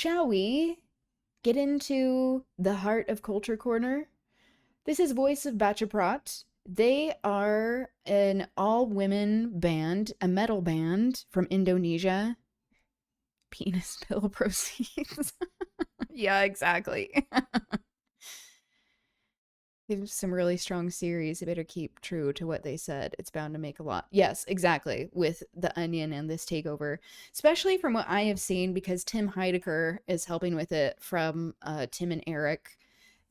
shall we get into the heart of Culture Corner? This is Voice of Bachaprat. They are an all-women band, a metal band from Indonesia. Penis pill proceeds. Yeah, exactly. They have some really strong series. They better keep true to what they said. It's bound to make a lot. Yes, exactly. With The Onion and this takeover, especially from what I have seen, because Tim Heidecker is helping with it from Tim and Eric.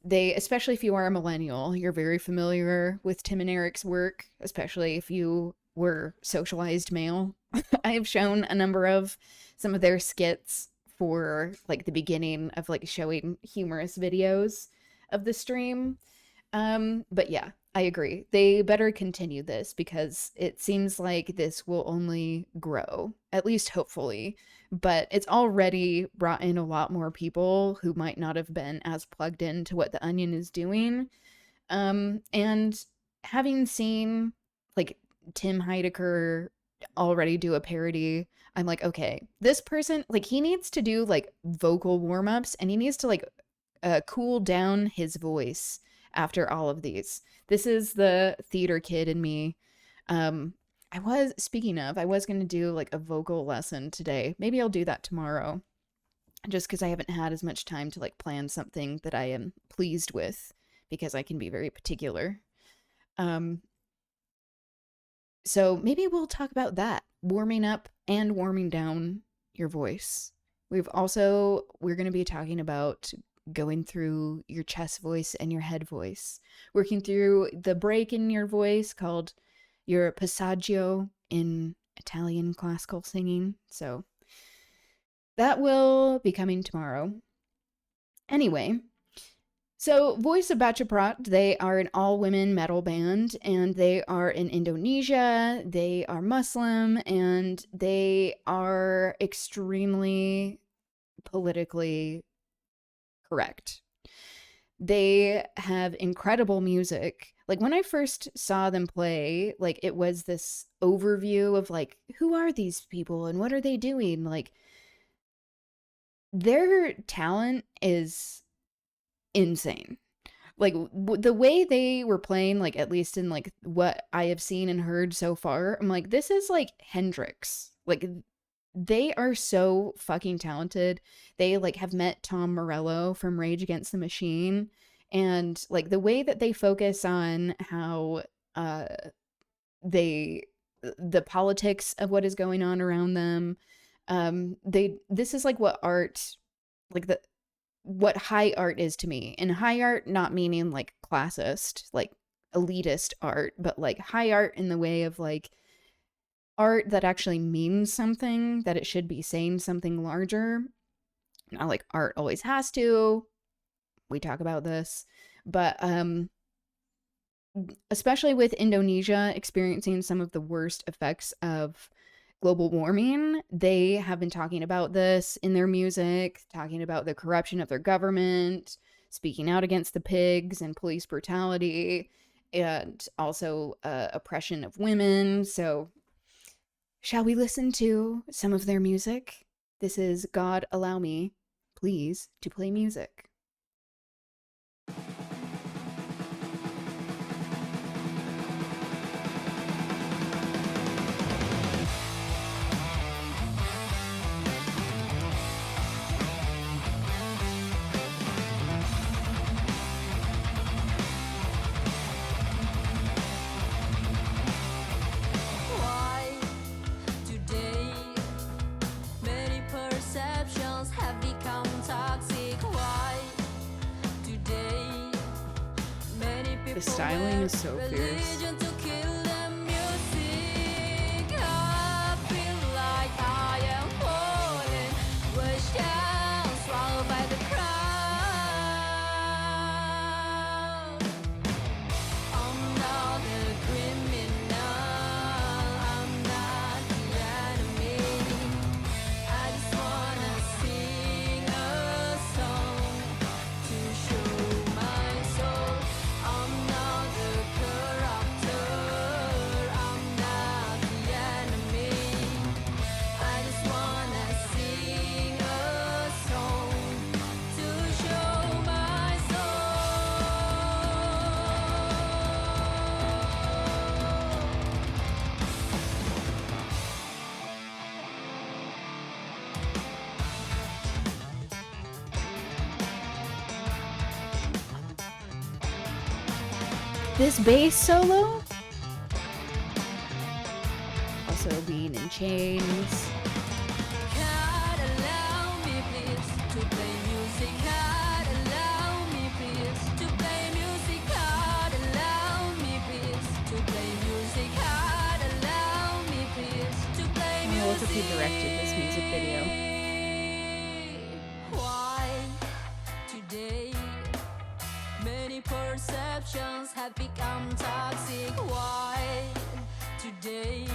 They, especially if you are a millennial, you're very familiar with Tim and Eric's work, especially if you were socialized male. I have shown a number of some of their skits for like the beginning of like showing humorous videos of the stream. But yeah, I agree. They better continue this because it seems like this will only grow, at least hopefully. But it's already brought in a lot more people who might not have been as plugged into what The Onion is doing. And having seen like Tim Heidecker already do a parody, I'm like, okay, this person, like, he needs to do like vocal warm-ups and he needs to like cool down his voice after all of these. This is the theater kid in me. I was going to do like a vocal lesson today. Maybe I'll do that tomorrow, just because I haven't had as much time to like plan something that I am pleased with, because I can be very particular. So maybe we'll talk about that, warming up and warming down your voice. We're going to be talking about going through your chest voice and your head voice, working through the break in your voice called your passaggio in Italian classical singing. So that will be coming tomorrow. Anyway, so Voice of Bachaprat, they are an all-women metal band, and they are in Indonesia. They are Muslim, and they are extremely politically correct. They have incredible music. Like when I first saw them play, like it was this overview of like, who are these people and what are they doing? Like their talent is insane. Like the way they were playing, like at least in like what I have seen and heard so far, I'm like, this is like Hendrix. Like they are so fucking talented. They like have met Tom Morello from Rage Against the Machine, and like the way that they focus on how the politics of what is going on around them. This is like what art, like what high art is to me. And high art not meaning like classist, like elitist art, but like high art in the way of like art that actually means something, that it should be saying something larger. Not like art always has to. We talk about this. But especially with Indonesia experiencing some of the worst effects of global warming, they have been talking about this in their music, talking about the corruption of their government, speaking out against the pigs and police brutality, and also oppression of women. So shall we listen to some of their music? This is God Allow Me, Please, to Play Music. The styling is so fierce. this bass solo. Also being in chains. Look who directed this music video. Why today many perceptions have become toxic? Why today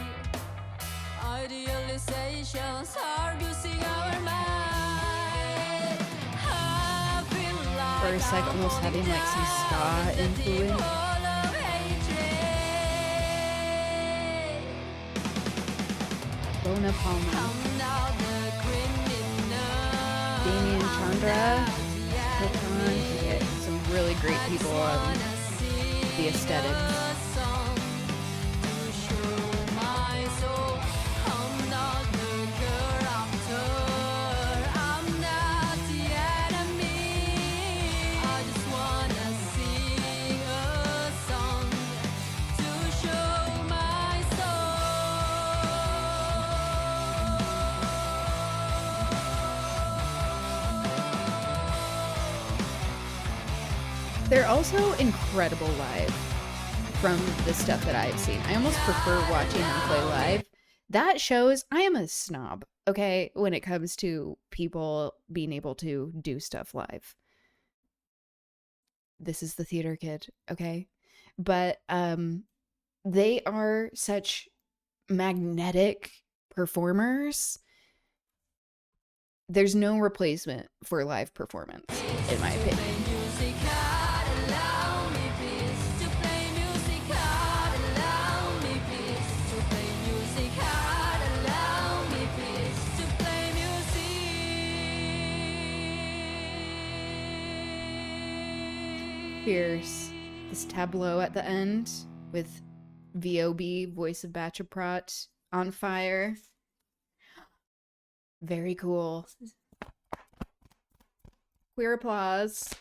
idealizations are abusing our mind? For a sec, almost having like some ska influence. Bona Palma, Damien Chandra, Hilton, some really great people on the aesthetics. They're also incredible live from the stuff that I've seen. I almost prefer watching them play live. That shows I am a snob, okay, when it comes to people being able to do stuff live. This is the theater kid, okay? But they are such magnetic performers. There's no replacement for live performance, in my opinion. Fierce. This tableau at the end with VOB, voice of Bachaprat, on fire. Very cool. Queer applause.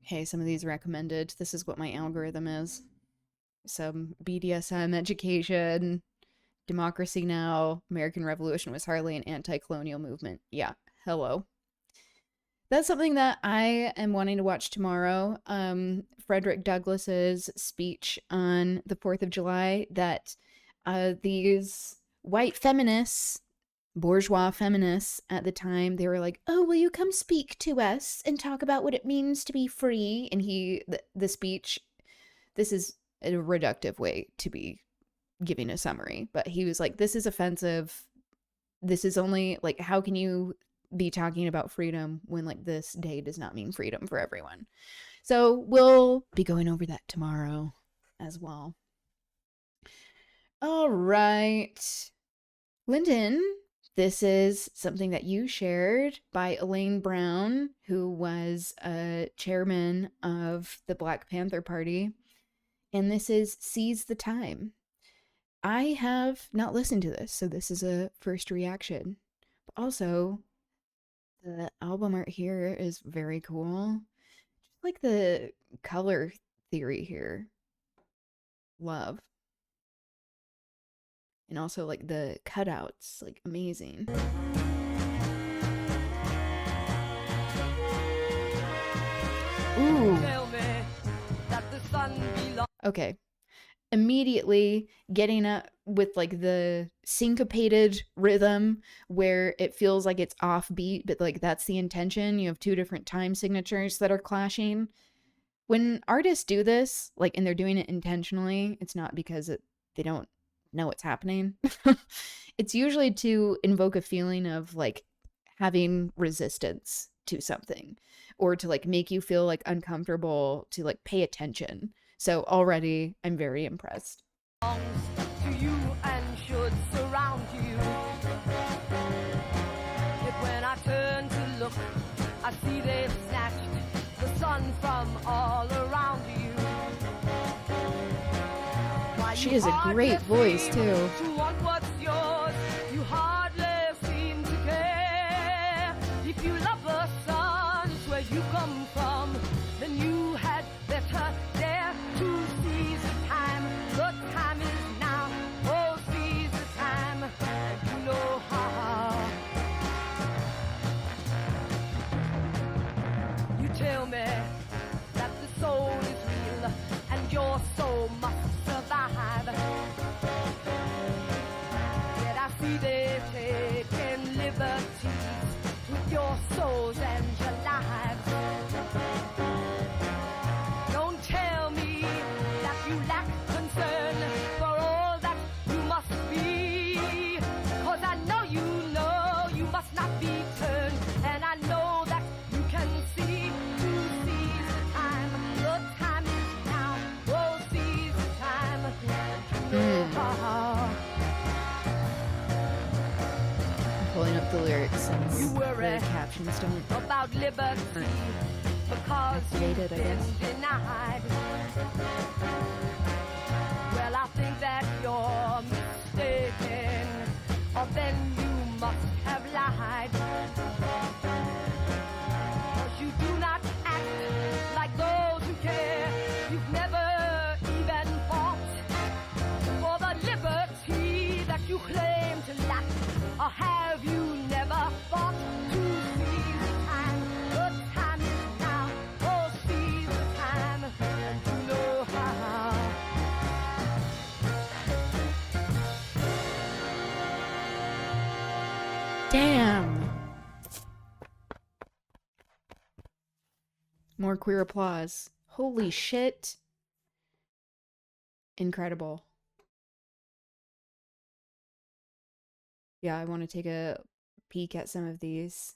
Okay, some of these recommended. This is what my algorithm is. Some BDSM education, Democracy Now!, American Revolution was hardly an anti-colonial movement. Yeah, hello. That's something that I am wanting to watch tomorrow. Frederick Douglass's speech on the 4th of July that these white feminists, bourgeois feminists at the time, they were like, oh, will you come speak to us and talk about what it means to be free? And the speech, this is a reductive way to be giving a summary, but he was like, this is offensive. This is only, like, how can you be talking about freedom when, like, this day does not mean freedom for everyone? So we'll be going over that tomorrow as well. All right, Lyndon, this is something that you shared by Elaine Brown, who was a chairman of the Black Panther Party, and this is Seize the Time. I have not listened to this, so this is a first reaction. But also, the album art here is very cool. Just like the color theory here. Love. And also like the cutouts, like amazing. Ooh. Okay. Immediately getting up with like the syncopated rhythm where it feels like it's offbeat, but like that's the intention. You have two different time signatures that are clashing. When artists do this, like, and they're doing it intentionally, it's not because they don't know what's happening. It's usually to invoke a feeling of like having resistance to something, or to like make you feel like uncomfortable, to like pay attention. So already I'm very impressed. To you and should surround you. Yet when I turn to look, I see they've snatched the sun from all around you. She has a great voice too. To want what's yours, you hardly seem to care. If you love the sun, it's where you come from. soul must survive. Yet I see they've taken liberties with your souls and your lives. Don't tell me that you lack concern for all that you must be, 'cause I know you must not be turned, and I know that you can see to seize the time. The time is now, oh seize the time. I'm pulling up the lyrics since You worry the captions don't about liberty because activated, I you've guess. been denied. Well, I think that you're mistaken, or then you must have lied. 'Cause you do not act like those who care. You've never even fought for the liberty that you claim to lack. Or have you never fought to seize the time? The time is now, oh seize the time, and you know how. Damn. More queer applause. Holy shit. Incredible. Yeah, I want to take a peek at some of these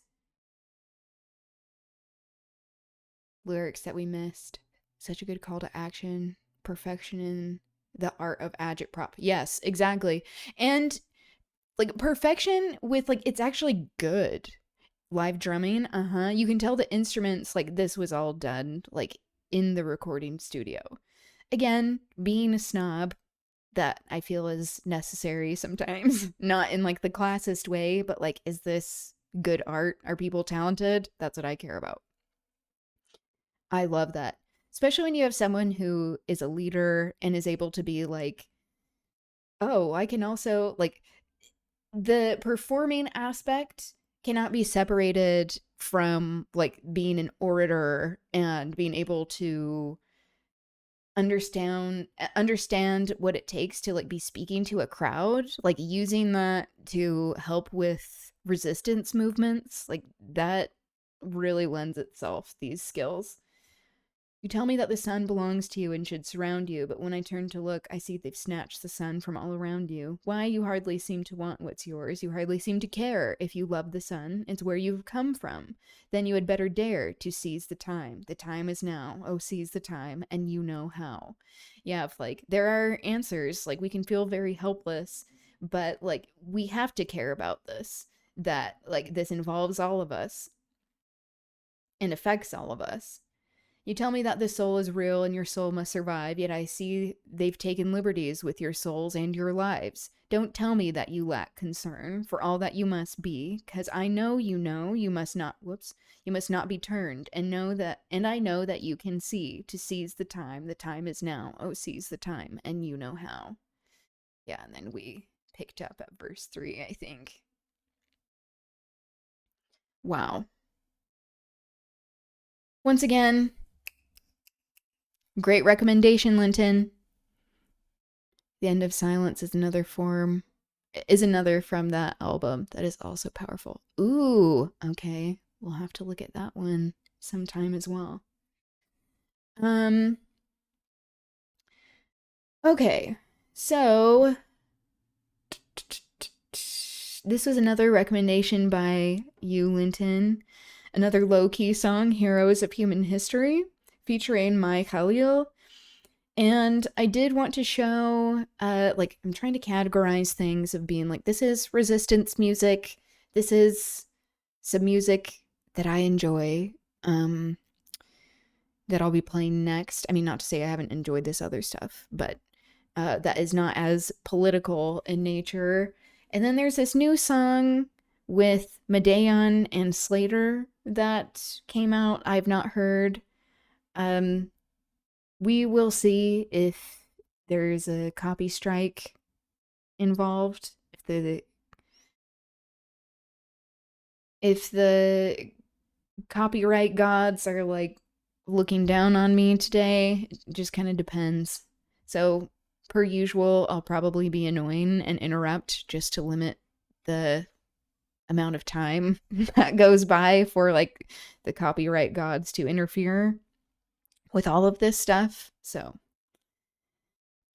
lyrics that we missed. Such a good call to action. Perfection in the art of agitprop. Yes, exactly. And like perfection with like it's actually good. Live drumming, you can tell the instruments, like this was all done like in the recording studio. Again, being a snob that I feel is necessary sometimes, not in like the classist way, but like, is this good art? Are people talented? That's what I care about. I love that, especially when you have someone who is a leader and is able to be like, oh, I can also like the performing aspect cannot be separated from like being an orator and being able to understand what it takes to like be speaking to a crowd, like using that to help with resistance movements. Like that really lends itself, these skills. You tell me that the sun belongs to you and should surround you, but when I turn to look, I see they've snatched the sun from all around you. Why, you hardly seem to want what's yours. You hardly seem to care. If you love the sun, it's where you've come from. Then you had better dare to seize the time. The time is now. Oh, seize the time, and you know how. Yeah, if, like, there are answers. Like, we can feel very helpless, but, like, we have to care about this. That, like, this involves all of us and affects all of us. You tell me that the soul is real and your soul must survive, yet I see they've taken liberties with your souls and your lives. Don't tell me that you lack concern for all that you must be, 'cause I know you must not, you must not be turned, and I know that you can see to seize the time is now. Oh, seize the time, and you know how. Yeah, and then we picked up at verse 3, I think. Wow. Once again, great recommendation, Linton. The End of Silence is another from that album that is also powerful. Ooh, okay. We'll have to look at that one sometime as well. Okay. So this was another recommendation by you, Linton. Another Lowkey song, Heroes of Human History, featuring Mai Khalil. And I did want to show, like, I'm trying to categorize things of being like, this is resistance music. This is some music that I enjoy, that I'll be playing next. I mean, not to say I haven't enjoyed this other stuff, but that is not as political in nature. And then there's this new song with Madeon and Slayyyter that came out. I've not heard. We will see if there's a copy strike involved. If the copyright gods are like looking down on me today, it just kind of depends. So, per usual, I'll probably be annoying and interrupt just to limit the amount of time that goes by for like the copyright gods to interfere with all of this stuff. So,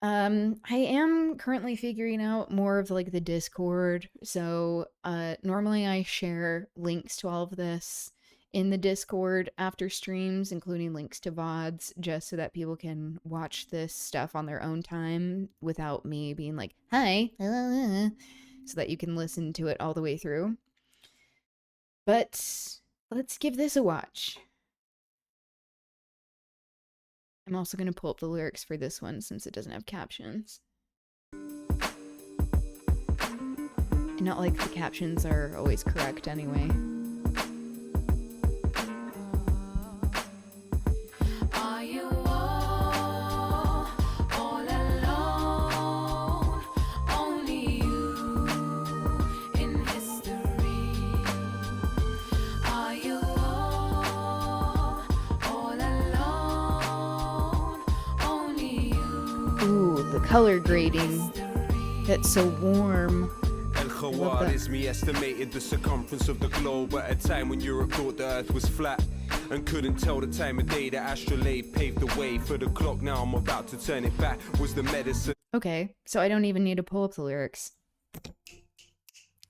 I am currently figuring out more of like the Discord. So, normally I share links to all of this in the Discord after streams, including links to VODs, just so that people can watch this stuff on their own time without me being like, hi, so that you can listen to it all the way through. But let's give this a watch. I'm also going to pull up the lyrics for this one since it doesn't have captions. And not like the captions are always correct anyway. Color grading that's so warm. Al-Khwarizmi estimated the circumference of the globe at a time when Europe thought the earth was flat and couldn't tell the time of day. The astrolabe paved the way for the clock. Now I'm about to turn it back. Was the medicine. Okay, so I don't even need to pull up the lyrics.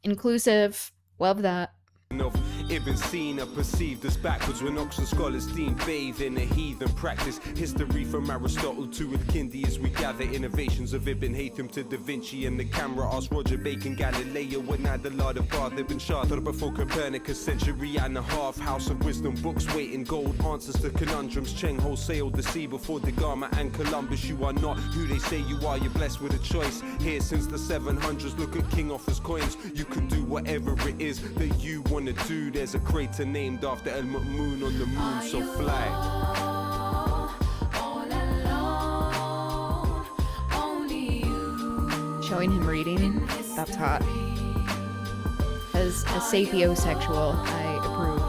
Inclusive. Love that. Of Ibn Sina perceived as backwards when Oxford scholars deem bathe in a heathen practice. History from Aristotle to Al-Kindi as we gather innovations of Ibn Haytham to Da Vinci and the camera. Asked Roger Bacon, Galileo, when Adelaide of Bath, Ibn Charter before Copernicus, century and a half. House of wisdom books waiting gold answers to conundrums. Cheng Ho sailed the sea before Da Gama and Columbus. You are not who they say you are, you're blessed with a choice. Here since the 700s, look at King Offa's coins. You can do whatever it is that you want to do. There's a crater named after El Ma'mun on the moon, so fly. Showing him reading, that's hot. As a sapiosexual, I approve.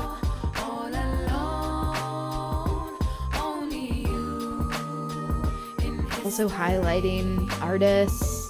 Also highlighting artists.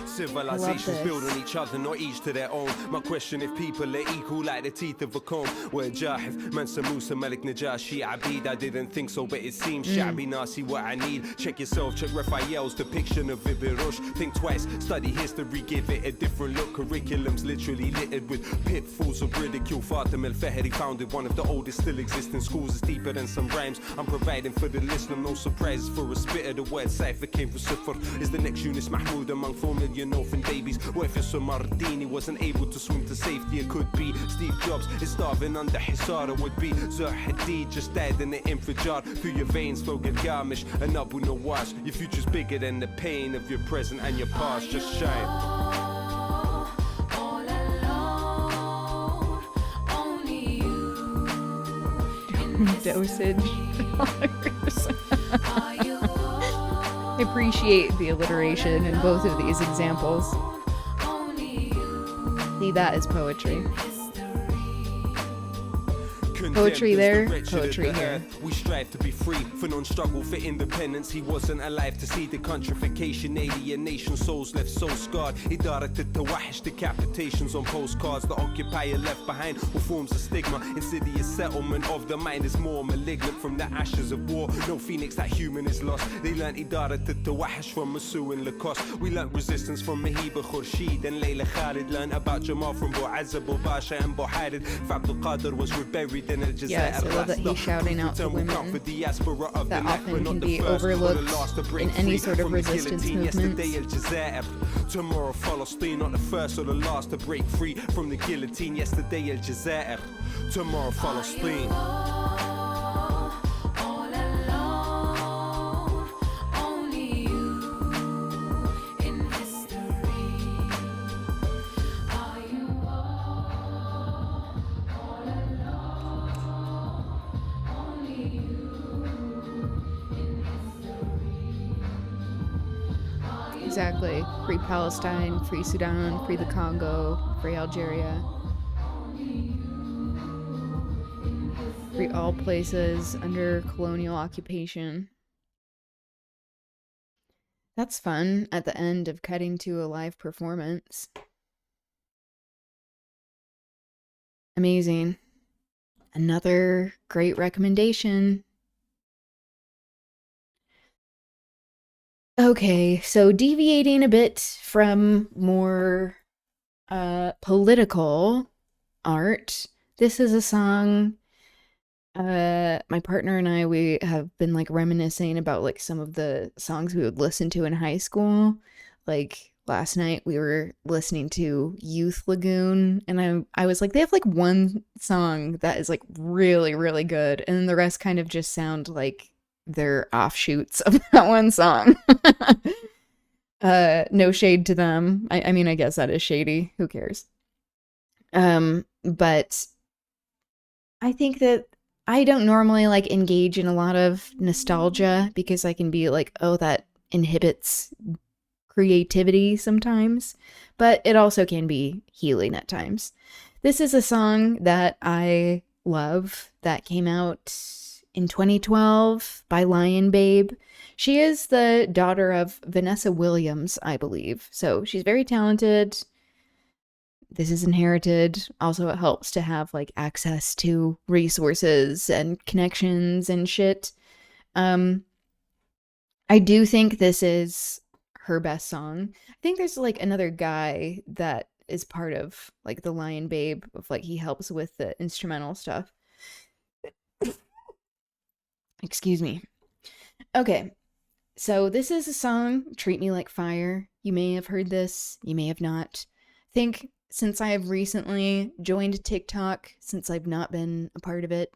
Civilizations build on each other, not each to their own. My question, if people are equal like the teeth of a comb. We're Jahif, Mansa Musa, Malik Najashi, Abid. I didn't think so, but it seems shabby. Nasi, what I need. Check yourself, check Raphael's depiction of Ibn Rushd. Think twice, study history, give it a different look. Curriculum's literally littered with pitfalls of ridicule. Fatim al-Fahri founded one of the oldest still existing schools. It's deeper than some rhymes I'm providing for the listener. No surprises for a spitter. The word cipher came from Sufr. Is the next Yunus Mahmoud among 4 million orphan babies? What if Mardini wasn't able to swim to safety? It could be Steve Jobs is starving under Hisar. It would be Zah Hadid just died in the infrajar. Through your veins flow Gilgamesh and Abu Nawas. Your future's bigger than the pain of your present and your past. Just shine. Dosage. I appreciate the alliteration in both of these examples. See, that is poetry. Poetry there, poetry here. We strive to be free for non-struggle for independence. He wasn't alive to see the countrification, alienation, souls left so scarred. Idarat al-Tawahish, decapitations on postcards. The occupier left behind all forms of stigma. Insidious settlement of the mind is more malignant from the ashes of war. No phoenix, that human is lost. They learned Idarat al-Tawahish from Masu and Lacoste. We learned resistance from Mahiba Khurshid and Layla Khalid. Learned about Jamal from Bouazza, Basha and Bouharid. Abdul Qadir was reburied in Yes, I love that he's shouting out to women that often can be overlooked in any sort of resistance movement. Tomorrow Palestine, not the first or the last to break free from the guillotine. Yesterday El Jazair, tomorrow Palestine. Exactly. Free Palestine, free Sudan, free the Congo, free Algeria. Free all places under colonial occupation. That's fun at the end of cutting to a live performance. Amazing. Another great recommendation. Okay, so deviating a bit from more political art, this is a song my partner and I, we have been like reminiscing about like some of the songs we would listen to in high school. Like last night we were listening to Youth Lagoon, and I was like, they have like one song that is like really really good, and then the rest kind of just sound like they're offshoots of that one song. No shade to them. I mean, I guess that is shady. Who cares? But I think that I don't normally like engage in a lot of nostalgia because I can be like, oh, that inhibits creativity sometimes, but it also can be healing at times. This is a song that I love that came out in 2012 by Lion Babe. She is the daughter of Vanessa Williams, I believe. So she's very talented. This is inherited. Also, it helps to have like access to resources and connections and shit. I do think this is her best song. I think there's like another guy that is part of like the Lion Babe of like he helps with the instrumental stuff. Excuse me. Okay. So this is a song, Treat Me Like Fire. You may have heard this, you may have not. Think since I have recently joined TikTok, since I've not been a part of it,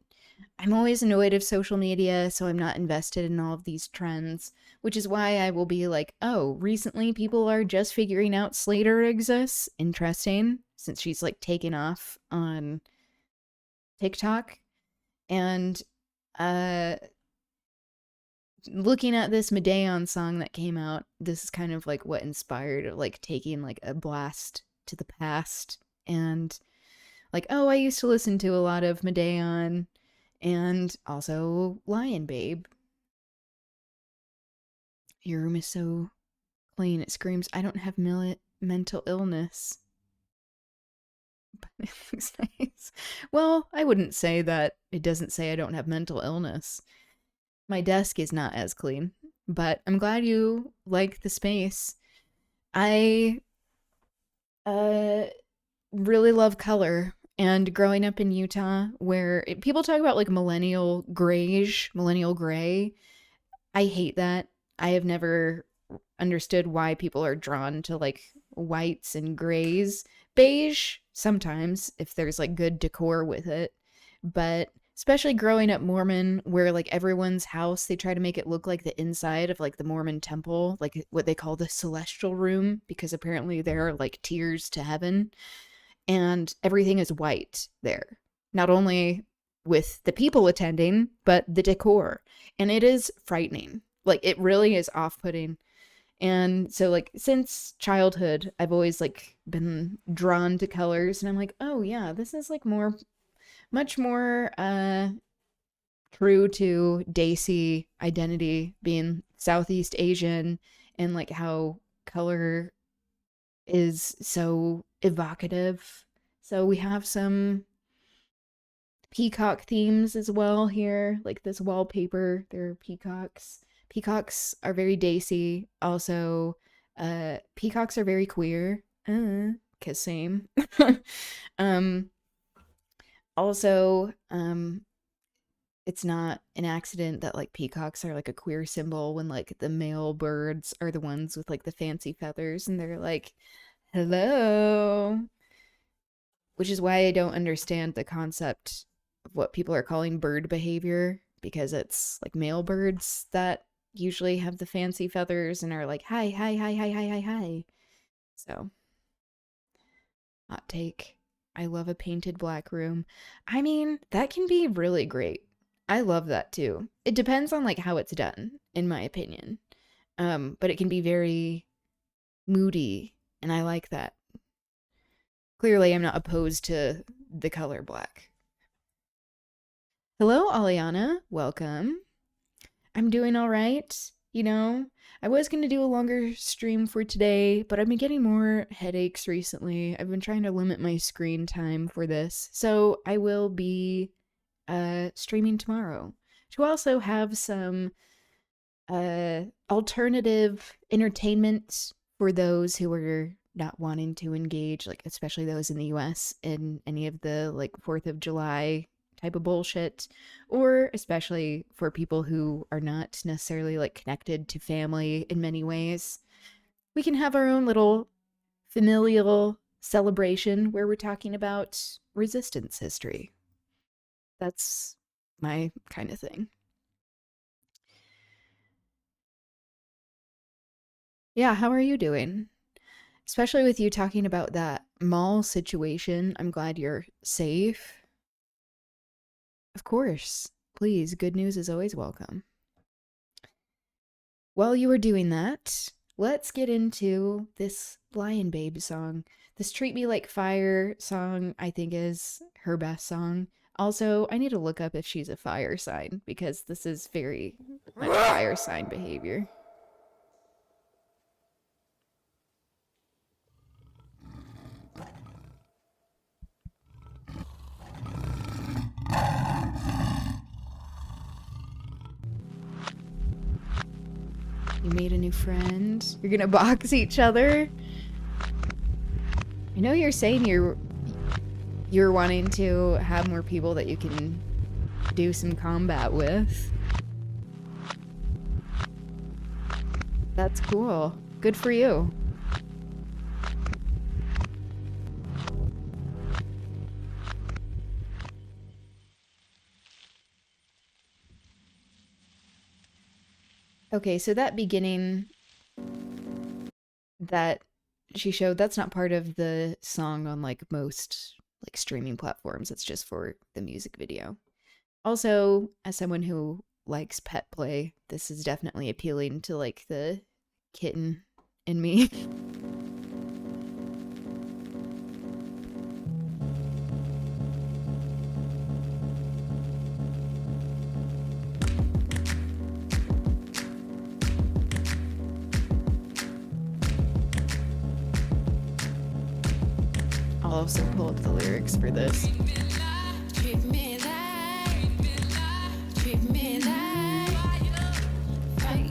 I'm always annoyed of social media, so I'm not invested in all of these trends, which is why I will be like, oh, recently people are just figuring out Slayyyter exists. Interesting, since she's like taken off on TikTok. And looking at this Madeon song that came out, this is kind of like what inspired like taking like a blast to the past and like, oh, I used to listen to a lot of Madeon and also Lion Babe. Your room is so clean, it screams, I don't have mental illness. But it looks nice. Well, I wouldn't say that it doesn't say I don't have mental illness. My desk is not as clean, but I'm glad you like the space. I really love color, and growing up in Utah where people talk about like millennial gray, I hate that. I have never understood why people are drawn to like whites and grays. Beige sometimes if there's like good decor with it, but especially growing up Mormon where like everyone's house, they try to make it look like the inside of like the Mormon temple, like what they call the celestial room, because apparently there are like tiers to heaven and everything is white there. Not only with the people attending, but the decor. And it is frightening. Like it really is off-putting. And so like since childhood, I've always like been drawn to colors and I'm like, "Oh yeah, this is like much more true to Desi identity, being Southeast Asian, and like how color is so evocative." So we have some peacock themes as well here, like this wallpaper, there are peacocks. Peacocks are very Desi. Also, peacocks are very queer. 'Cause same. um Also, it's not an accident that like peacocks are like a queer symbol when like the male birds are the ones with like the fancy feathers and they're like, hello. Which is why I don't understand the concept of what people are calling bird behavior, because it's like male birds that usually have the fancy feathers and are like, hi, hi, hi, hi, hi, hi, hi. So, hot take. I love a painted black room. I mean, that can be really great. I love that too. It depends on like how it's done, in my opinion. But it can be very moody, and I like that. Clearly, I'm not opposed to the color black. Hello, Aliana. Welcome. I'm doing all right. You know, I was going to do a longer stream for today, but I've been getting more headaches recently. I've been trying to limit my screen time for this. So I will be streaming tomorrow to also have some alternative entertainment for those who are not wanting to engage, like especially those in the US, in any of the like 4th of July type of bullshit, or especially for people who are not necessarily like connected to family in many ways. We can have our own little familial celebration where we're talking about resistance history. That's my kind of thing. Yeah, how are you doing? Especially with you talking about that mall situation. I'm glad you're safe. Of course. Please, good news is always welcome. While you were doing that, let's get into this Lion Babe song. This Treat Me Like Fire song, I think, is her best song. Also, I need to look up if she's a fire sign, because this is very much fire sign behavior. You made a new friend. You're gonna box each other. I know you're saying you're wanting to have more people that you can do some combat with. That's cool. Good for you. Okay, so that beginning that she showed, that's not part of the song on like most like streaming platforms. It's just for the music video. Also, as someone who likes pet play, this is definitely appealing to like the kitten in me. I'll also pull up the lyrics for this. Treat me like fire.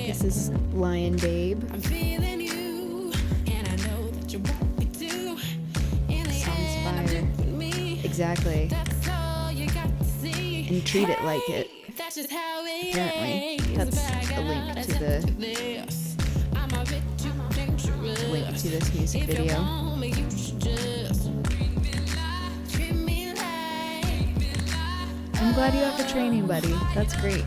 This is Lion Babe. I'm feeling you, and I know that you want me to. Song's fire. Exactly. That's all you got to see. And treat it like it. That's just how it Apparently. is. That's a link to the link to this music video. I'm glad you have a training buddy. That's great.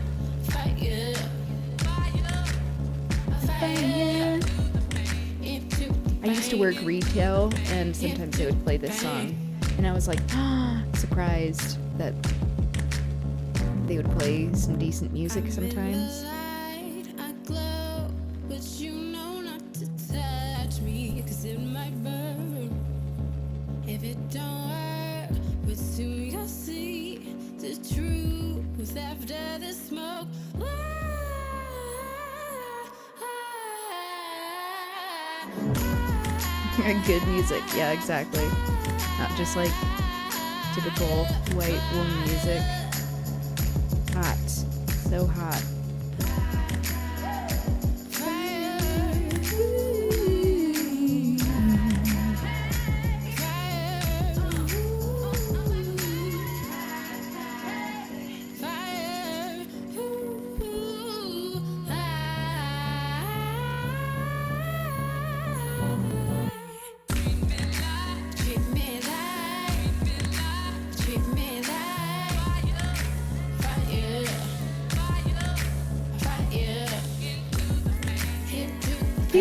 I used to work retail, and sometimes they would play this song, and I was like, surprised that they would play some decent music sometimes. If it don't work, but soon you'll see the truth after the smoke. Good music, yeah, exactly. Not just like typical white woman music. Hot, so hot.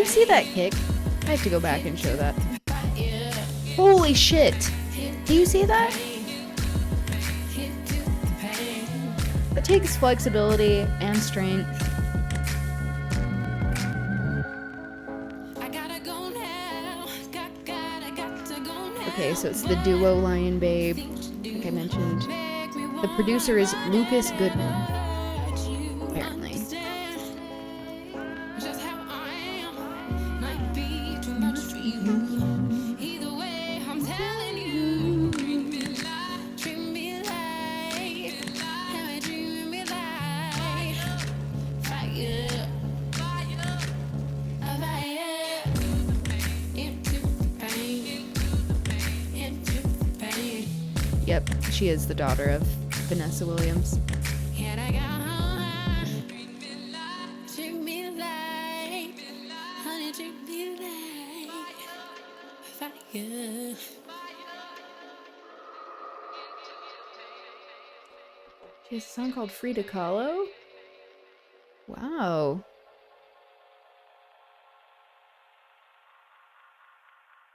you see that kick? I have to go back and show that. Holy shit. Do you see that? It takes flexibility and strength. Okay, so it's the duo Lion Babe, like I mentioned. The producer is Lucas Goodman, apparently. Yep, she is the daughter of Vanessa Williams. She has a song called Frida Kahlo? Wow.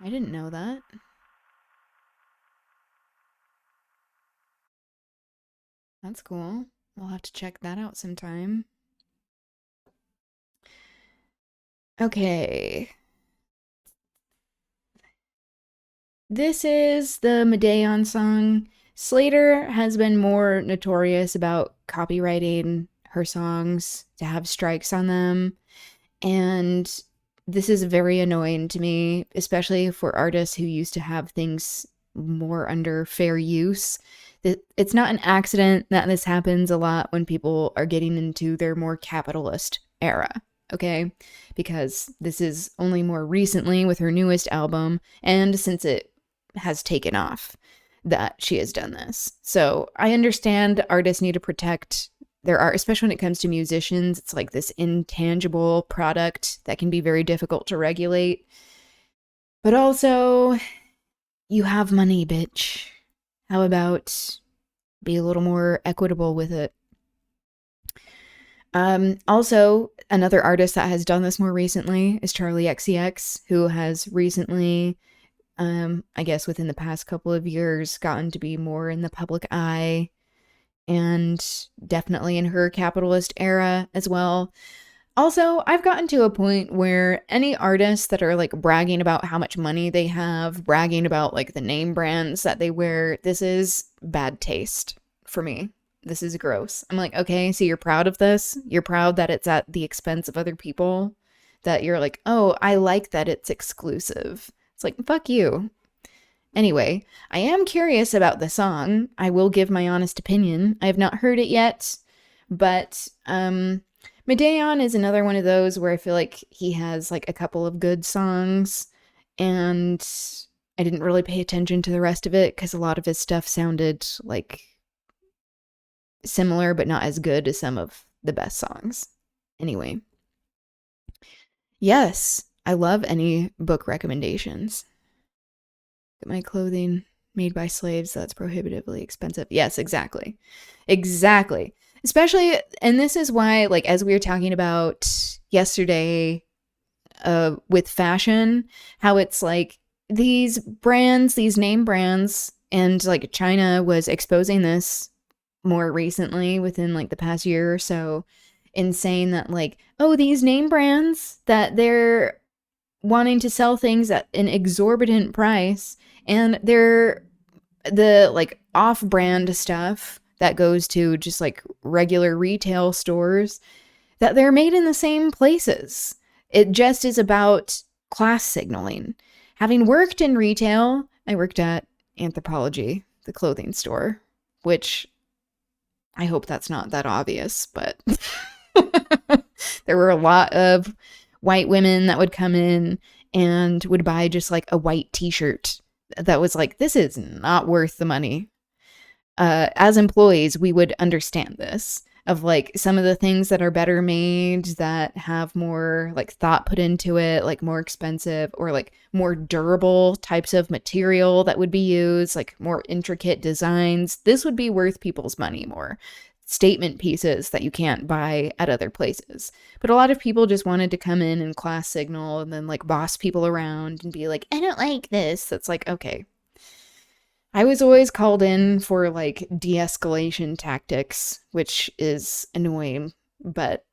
I didn't know that. That's cool. We'll have to check that out sometime. Okay. This is the Madeon song. Slayyyter has been more notorious about copyrighting her songs to have strikes on them. And this is very annoying to me, especially for artists who used to have things more under fair use. It's not an accident that this happens a lot when people are getting into their more capitalist era, okay? Because this is only more recently with her newest album, and since it has taken off, that she has done this. So I understand artists need to protect their art, especially when it comes to musicians. It's like this intangible product that can be very difficult to regulate. But also, you have money, bitch. How about be a little more equitable with it? Also, another artist that has done this more recently is Charlie XCX, who has recently, I guess within the past couple of years, gotten to be more in the public eye, and definitely in her capitalist era as well. Also, I've gotten to a point where any artists that are like bragging about how much money they have, bragging about like the name brands that they wear, this is bad taste for me. This is gross. I'm like, okay, so you're proud of this? You're proud that it's at the expense of other people? That you're like, oh, I like that it's exclusive. It's like, fuck you. Anyway, I am curious about the song. I will give my honest opinion. I have not heard it yet, but Madeon is another one of those where I feel like he has like a couple of good songs, and I didn't really pay attention to the rest of it because a lot of his stuff sounded like similar but not as good as some of the best songs. Anyway, yes, I love any book recommendations. Get my clothing made by slaves that's prohibitively expensive. Yes, exactly. Exactly. Especially, and this is why, like, as we were talking about yesterday with fashion, how it's like these brands, these name brands, and like China was exposing this more recently within like the past year or so, in saying that like, oh, these name brands, that they're wanting to sell things at an exorbitant price, and they're the like off-brand stuff that goes to just like regular retail stores, that they're made in the same places. It just is about class signaling. Having worked in retail, I worked at Anthropologie, the clothing store, which I hope that's not that obvious, but there were a lot of white women that would come in and would buy just like a white t-shirt that was like, this is not worth the money. As employees, we would understand this, of like some of the things that are better made, that have more like thought put into it, like more expensive or like more durable types of material that would be used, like more intricate designs. This would be worth people's money more. statement pieces that you can't buy at other places. But a lot of people just wanted to come in and class signal and then like boss people around and be like, I don't like this. That's like, okay. I was always called in for like de-escalation tactics, which is annoying, but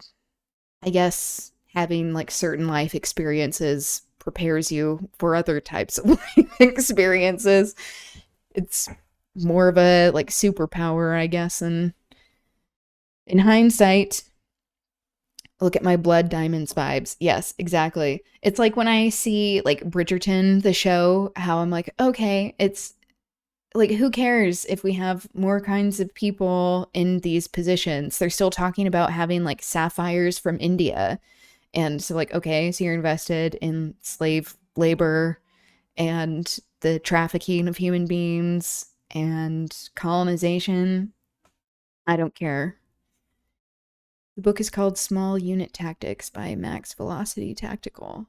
I guess having like certain life experiences prepares you for other types of life experiences. It's more of a like superpower, I guess, and in hindsight, look at my blood diamonds vibes. Yes, exactly. It's like when I see like Bridgerton, the show, how I'm like, okay, it's like, who cares if we have more kinds of people in these positions? They're still talking about having like sapphires from India. And so like, okay, so you're invested in slave labor and the trafficking of human beings and colonization. I don't care. The book is called Small Unit Tactics by Max Velocity Tactical.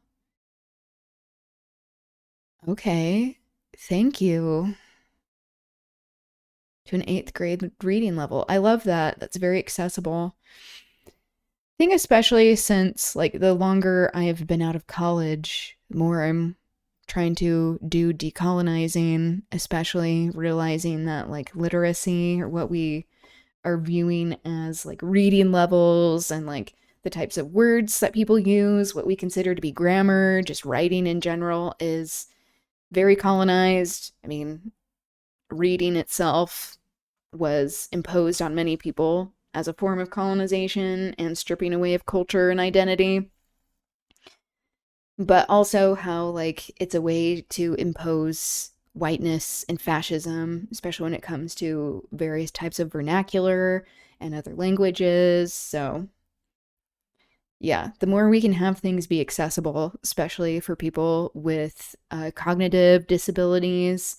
Okay, thank you. To an 8th grade reading level. I love that. That's very accessible. I think especially since like the longer I have been out of college, the more I'm trying to do decolonizing, especially realizing that like literacy or what we are viewing as like reading levels and like the types of words that people use, what we consider to be grammar, just writing in general is very colonized. I mean, reading itself was imposed on many people as a form of colonization and stripping away of culture and identity. But also how like it's a way to impose whiteness and fascism, especially when it comes to various types of vernacular and other languages. So yeah, the more we can have things be accessible, especially for people with cognitive disabilities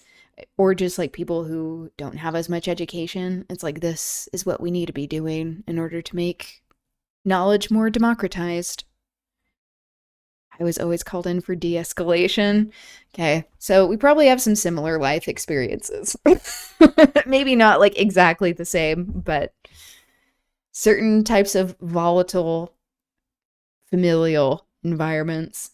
or just like people who don't have as much education, it's like this is what we need to be doing in order to make knowledge more democratized. I was always called in for de-escalation. Okay, so we probably have some similar life experiences. Maybe not like exactly the same, but certain types of volatile familial environments.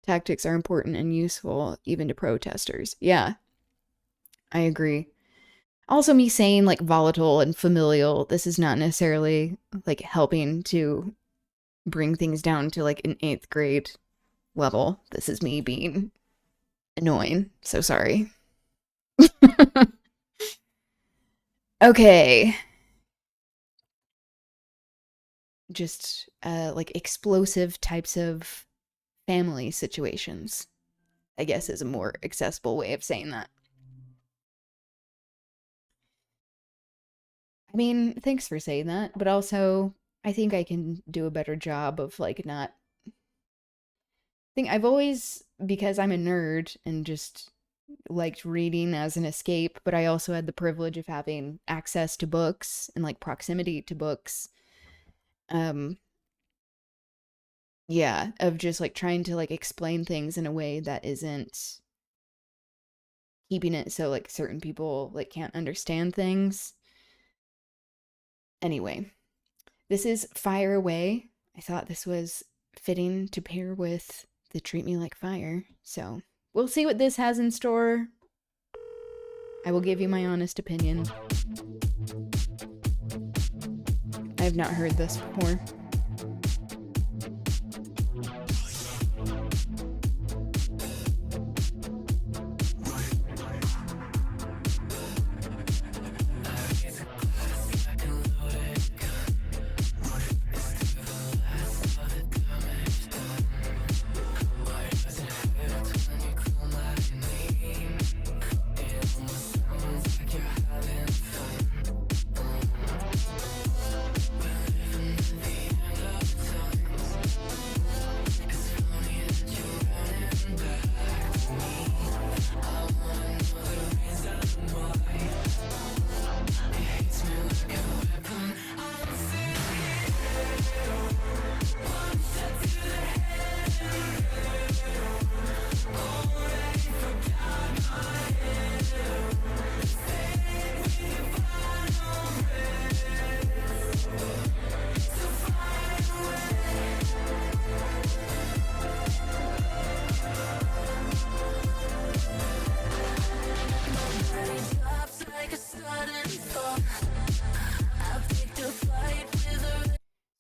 Tactics are important and useful even to protesters. Yeah, I agree. Also, me saying like volatile and familial, this is not necessarily like helping to bring things down to like an 8th grade level. This is me being annoying. So sorry. Okay. Just like explosive types of family situations, I guess, is a more accessible way of saying that. I mean, thanks for saying that, but also I think I can do a better job of like not think I've always, because I'm a nerd and just liked reading as an escape, but I also had the privilege of having access to books and like proximity to books. Yeah, of just like trying to like explain things in a way that isn't keeping it so like certain people like can't understand things. Anyway, this is Fire Away. I thought this was fitting to pair with the Treat Me Like Fire. So we'll see what this has in store. I will give you my honest opinion. I have not heard this before.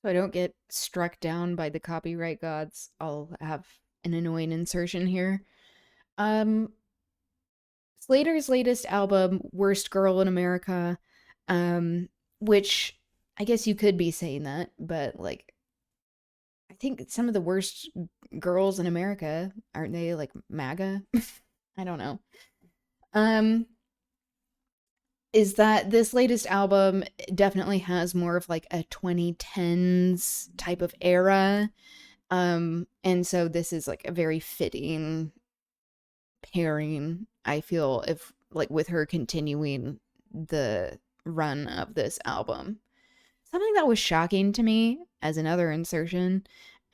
So I don't get struck down by the copyright gods, I'll have an annoying insertion here. Um, Slayyyter's latest album, Worst Girl in America, which I guess you could be saying that, but like, I think some of the worst girls in America, aren't they like MAGA? I don't know. Um, is that this latest album definitely has more of like a 2010s type of era. And so this is like a very fitting pairing, I feel, if like with her continuing the run of this album. Something that was shocking to me as another insertion,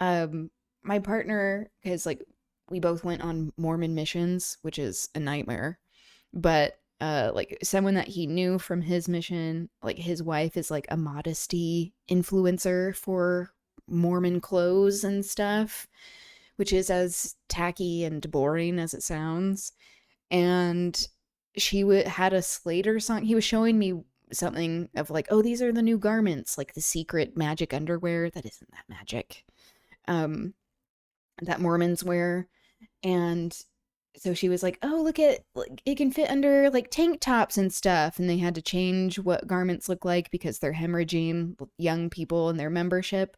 my partner, because like we both went on Mormon missions, which is a nightmare, but like someone that he knew from his mission, like his wife is like a modesty influencer for Mormon clothes and stuff, which is as tacky and boring as it sounds. And she had a Slayyyter song. He was showing me something of like, oh, these are the new garments, like the secret magic underwear that isn't that magic, that Mormons wear. And so she was like, oh, look at, like, it can fit under like tank tops and stuff. And they had to change what garments look like because they're hemorrhaging young people in their membership.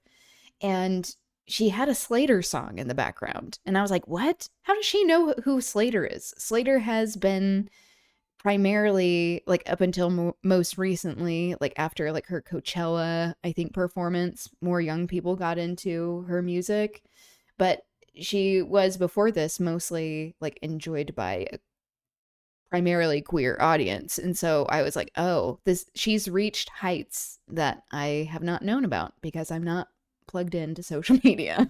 And she had a Slayyyter song in the background. And I was like, what? How does she know who Slayyyter is? Slayyyter has been primarily, like, up until most recently, like after like her Coachella, I think, performance, more young people got into her music. But she was before this mostly like enjoyed by a primarily queer audience. And so I was like, oh, she's reached heights that I have not known about because I'm not plugged into social media.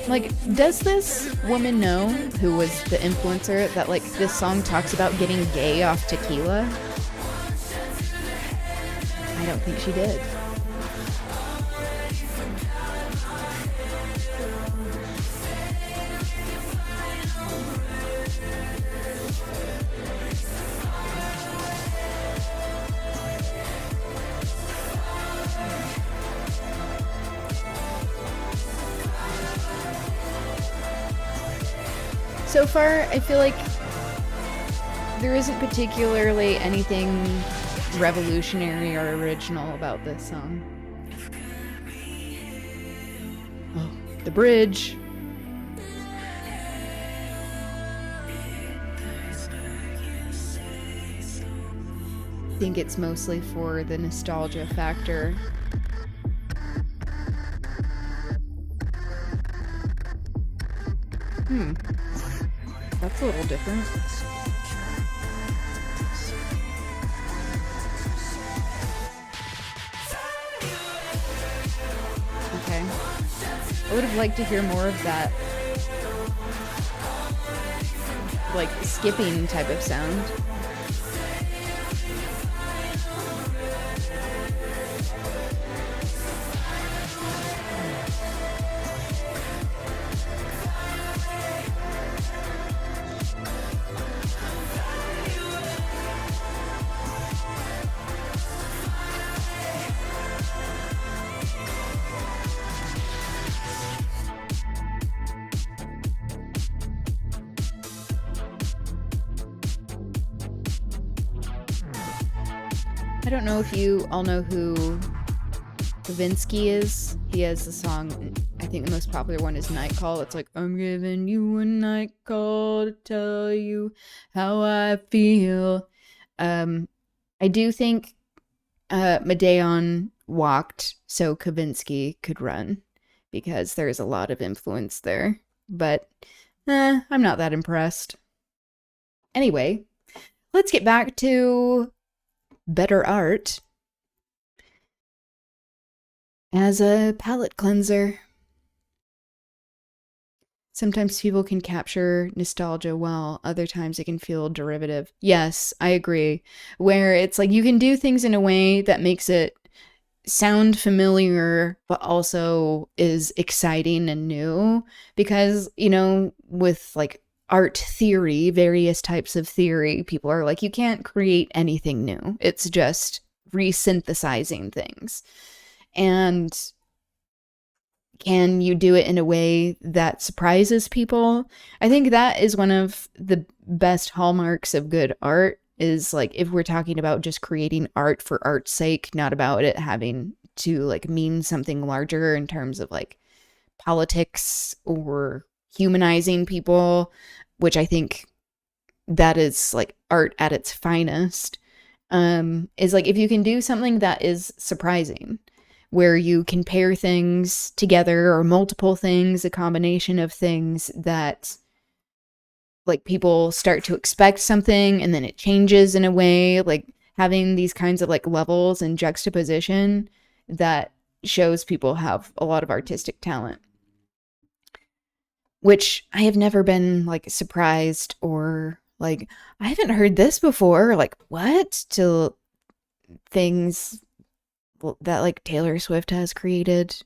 Like, does this woman know, who was the influencer, that like this song talks about getting gay off tequila? I don't think she did. So far, I feel like there isn't particularly anything revolutionary or original about this song. Oh, the bridge. I think it's mostly for the nostalgia factor. That's a little different. Okay. I would have liked to hear more of that, like, skipping type of sound. I don't know if you all know who Kavinsky is. He has the song, I think the most popular one is Night Call. It's like, I'm giving you a night call to tell you how I feel. I do think Madeon walked so Kavinsky could run, because there's a lot of influence there. But I'm not that impressed. Anyway, let's get back to better art as a palette cleanser. Sometimes people can capture nostalgia well, other times it can feel derivative. Yes, I agree. Where it's like you can do things in a way that makes it sound familiar, but also is exciting and new. Because, you know, with like art theory, various types of theory, people are like, you can't create anything new. It's just resynthesizing things. And can you do it in a way that surprises people? I think that is one of the best hallmarks of good art, is like, if we're talking about just creating art for art's sake, not about it having to like mean something larger in terms of like politics or humanizing people, which I think that is like art at its finest, is like, if you can do something that is surprising, where you can pair things together or multiple things, a combination of things that like people start to expect something and then it changes in a way, like having these kinds of like levels and juxtaposition that shows people have a lot of artistic talent, which I have never been like surprised or like, I haven't heard this before, like what, to things that like Taylor Swift has created.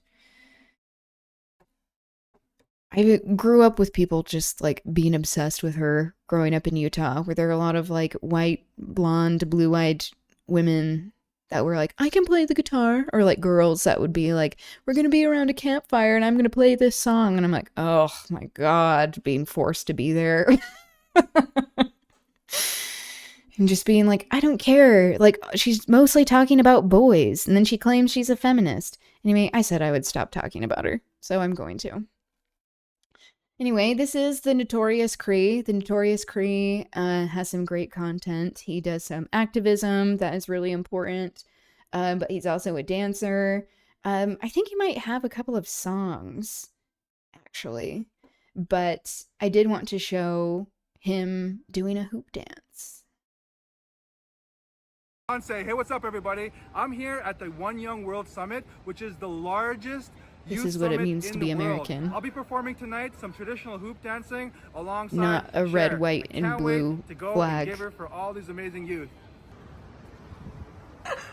I grew up with people just like being obsessed with her growing up in Utah, where there are a lot of like white, blonde, blue-eyed women that were like, I can play the guitar, or like girls that would be like, we're going to be around a campfire and I'm going to play this song. And I'm like, oh my God, being forced to be there. And just being like, I don't care. Like, she's mostly talking about boys. And then she claims she's a feminist. Anyway, I said I would stop talking about her, so I'm going to. Anyway, this is the Notorious Cree. The Notorious Cree has some great content. He does some activism that is really important, but he's also a dancer. I think he might have a couple of songs, actually. But I did want to show him doing a hoop dance. Say, hey, what's up, everybody? I'm here at the One Young World Summit, which is the largest This youth is what it summit means in to the be world. American. I'll be performing tonight some traditional hoop dancing alongside Not a red, Cher. white, I and can't blue wait to go flag. and give her for all these amazing youth.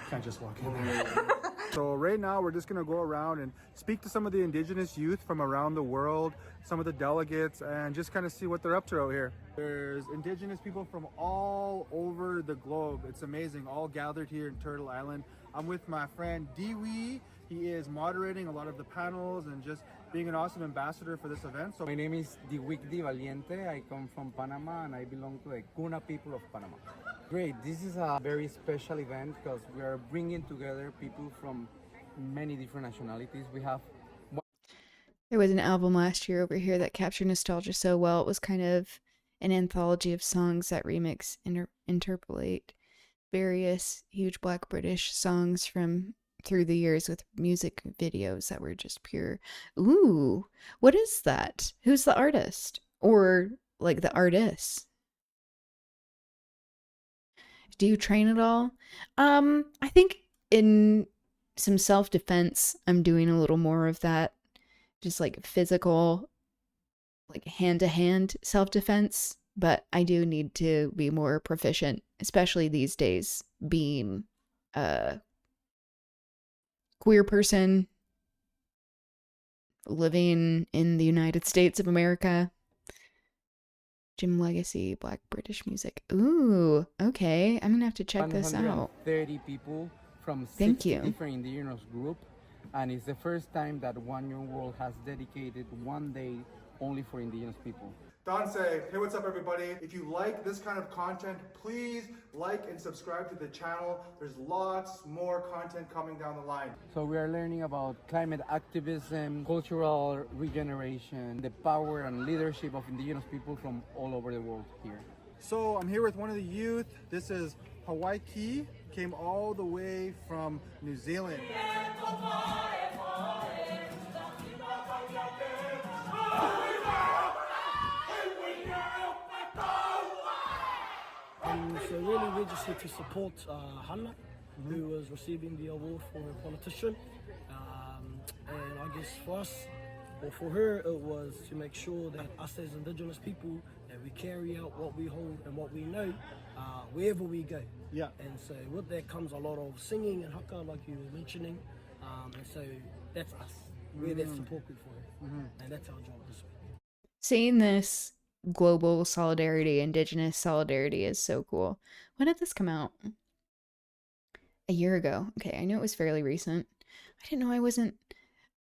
Can't just walk in there. So right now we're just gonna go around and speak to some of the indigenous youth from around the world, some of the delegates, and just kind of see what they're up to out here. There's indigenous people from all over the globe. It's amazing, all gathered here in Turtle Island. I'm with my friend Dewey. He is moderating a lot of the panels and just being an awesome ambassador for this event. So my name is Dewey Valiente. I come from Panama and I belong to the Kuna people of Panama. Great, this is a very special event because we are bringing together people from many different nationalities. We have There was an album last year over here that captured nostalgia so well. It was kind of an anthology of songs that remix and interpolate various huge Black British songs from through the years with music videos that were just pure. Ooh, what is that? Who's the artist? Or like the artist? Do you train at all? I think in some self-defense, I'm doing a little more of that. Just like physical, like hand-to-hand self-defense. But I do need to be more proficient, especially these days, being a queer person living in the United States of America. Jim Legacy, Black British music. Ooh, okay. I'm gonna have to check this out. 130 people from Thank 60 you. different indigenous groups, and it's the first time that One Young World has dedicated one day only for indigenous people. Don say, hey, what's up, everybody? If you like this kind of content, please like and subscribe to the channel. There's lots more content coming down the line. So we are learning about climate activism, cultural regeneration, the power and leadership of indigenous people from all over the world here. So I'm here with one of the youth. This is Hawaii Key, came all the way from New Zealand. So really we're just here to support Hannah, who was receiving the award for a politician. And I guess for us, or for her, it was to make sure that us as Indigenous people, that we carry out what we hold and what we know wherever we go. Yeah. And so with that comes a lot of singing and haka, like you were mentioning. And so that's us. We're that support group for her. And that's our job this week. Saying this global solidarity, indigenous solidarity is so cool. When did this come out? A year ago. Okay, I knew it was fairly recent. I didn't know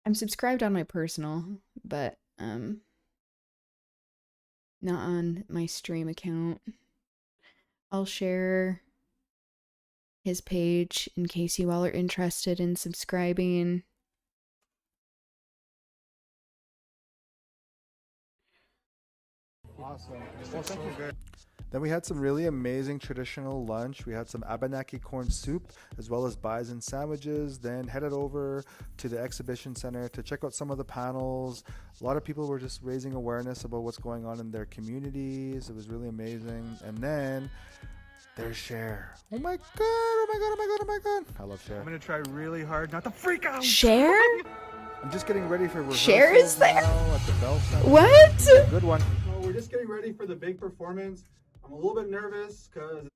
I'm subscribed on my personal, but not on my stream account. I'll share his page in case you all are interested in subscribing. Awesome. Well, thank you very. Then we had some really amazing traditional lunch. We had some Abenaki corn soup as well as bison sandwiches. Then headed over to the exhibition center to check out some of the panels. A lot of people were just raising awareness about what's going on in their communities. It was really amazing. And then there's Cher. Oh my god, oh my god, oh my god, oh my god. I love Cher. I'm gonna try really hard not to freak out. Cher? I'm just getting ready for rehearsals. Cher is there? Now at the Bell Center. What? Good one. So we're just getting ready for the big performance. I'm a little bit nervous because